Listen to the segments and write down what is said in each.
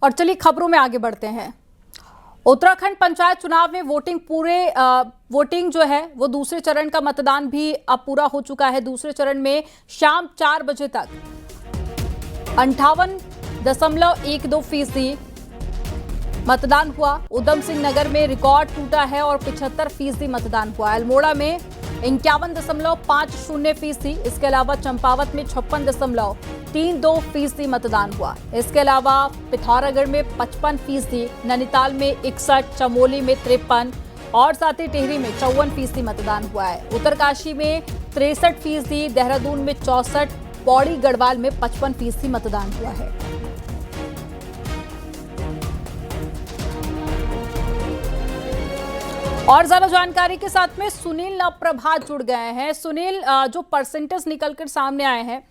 और चलिए खबरों में आगे बढ़ते हैं। उत्तराखंड पंचायत चुनाव में वोटिंग जो है वो दूसरे चरण का मतदान भी अब पूरा हो चुका है। दूसरे चरण में शाम 4 बजे तक 58.12% मतदान हुआ। उधम सिंह नगर में रिकॉर्ड टूटा है और 75% मतदान हुआ। अल्मोड़ा में 51.50%। इसके अलावा चंपावत में 56.32% मतदान हुआ। इसके अलावा पिथौरागढ़ में 55%, नैनीताल में 61, चमोली में 53 और साथ ही टिहरी में 54% मतदान हुआ है। उत्तरकाशी में 63%, देहरादून में 64, पौड़ी गढ़वाल में 55% मतदान हुआ है। और ज्यादा जानकारी के साथ में सुनील नवप्रभात जुड़ गए हैं। सुनील, जो परसेंटेज निकलकर सामने आए हैं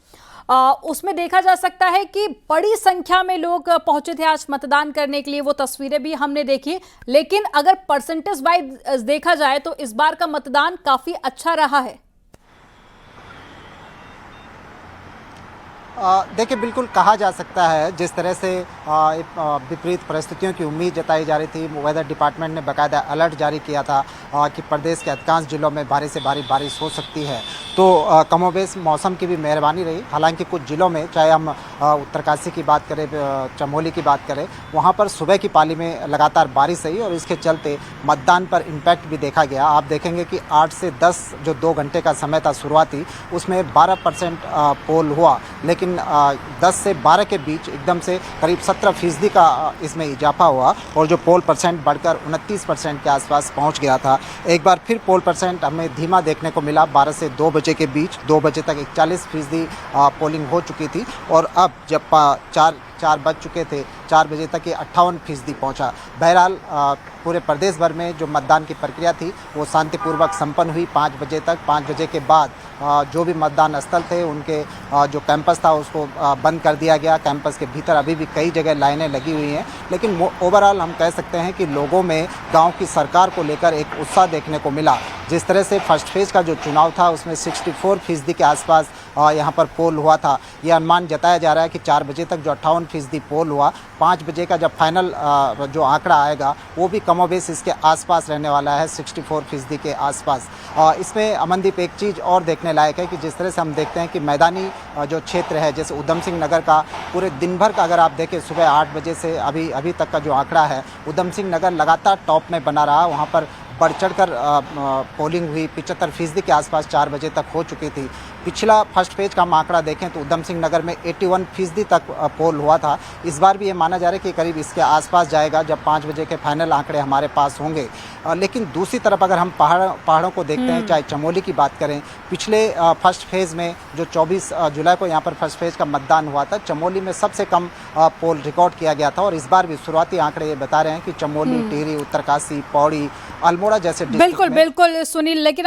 उसमें देखा जा सकता है कि बड़ी संख्या में लोग पहुंचे थे आज मतदान करने के लिए। वो तस्वीरें भी हमने देखी, लेकिन अगर परसेंटेज वाइज देखा जाए तो इस बार का मतदान काफी अच्छा रहा है। देखिए, बिल्कुल कहा जा सकता है जिस तरह से विपरीत परिस्थितियों की उम्मीद जताई जा रही थी। वेदर डिपार्टमेंट ने बाकायदा अलर्ट जारी किया था कि प्रदेश के अधिकांश जिलों में भारी से भारी बारिश हो सकती है। तो कमोबेश मौसम की भी मेहरबानी रही। हालांकि कुछ जिलों में, चाहे हम उत्तरकाशी की बात करें, चमोली की बात करें, वहाँ पर सुबह की पाली में लगातार बारिश रही और इसके चलते मतदान पर इम्पैक्ट भी देखा गया। आप देखेंगे कि 8 से 10 जो 2 घंटे का समय था शुरुआती, उसमें 12% पोल हुआ, लेकिन 10 से 12 के बीच एकदम से करीब 17% का इसमें इजाफा हुआ और जो पोल परसेंट बढ़कर 29% के आसपास पहुंच गया था। एक बार फिर पोल परसेंट हमें धीमा देखने को मिला। 12 से 2 बजे के बीच, 2 बजे तक 41% पोलिंग हो चुकी थी और अब जब 4 बज चुके थे, 4 बजे तक ये 58% पहुंचा। बहरहाल पूरे प्रदेश भर में जो मतदान की प्रक्रिया थी वो शांतिपूर्वक संपन्न हुई 5 बजे तक। 5 बजे के बाद जो भी मतदान स्थल थे, उनके जो कैंपस था उसको बंद कर दिया गया। कैंपस के भीतर अभी भी कई जगह लाइनें लगी हुई हैं, लेकिन ओवरऑल हम कह सकते हैं कि लोगों में गांव की सरकार को लेकर एक उत्साह देखने को मिला। जिस तरह से फर्स्ट फेज़ का जो चुनाव था उसमें 64% के आसपास यहाँ पर पोल हुआ था। यह अनुमान जताया जा रहा है कि 4 बजे तक जो 58% पोल हुआ, 5 बजे का जब फाइनल जो आंकड़ा आएगा वो भी कमोबेश इसके आसपास रहने वाला है, 64% के आसपास। इसमें अमनदीप एक चीज़ और देखने लायक है कि जिस तरह से हम देखते हैं कि मैदानी जो क्षेत्र है, जैसे उधम सिंह नगर का, पूरे दिन भर का अगर आप देखें सुबह 8 बजे से अभी तक का जो आंकड़ा है, उधम सिंह नगर लगातार टॉप में बना रहा। वहाँ पर बढ़ चढ़कर पोलिंग हुई, 75% के आसपास 4 बजे तक हो चुकी थी। पिछला फर्स्ट फेज का हम आंकड़ा देखें तो उधम सिंह नगर में 81% तक पोल हुआ था। इस बार भी ये माना जा रहा है कि करीब इसके आसपास जाएगा जब 5 बजे के फाइनल आंकड़े हमारे पास होंगे। लेकिन दूसरी तरफ अगर हम पहाड़ों को देखते हैं, चाहे चमोली की बात करें, पिछले फर्स्ट फेज़ में जो 24 जुलाई को यहाँ पर फर्स्ट फेज़ का मतदान हुआ था, चमोली में सबसे कम पोल रिकॉर्ड किया गया था। और इस बार भी शुरुआती आंकड़े ये बता रहे हैं कि चमोली, टिहरी, उत्तरकाशी, पौड़ी, अल्मोड़ा जैसे बिल्कुल सुनील, लेकिन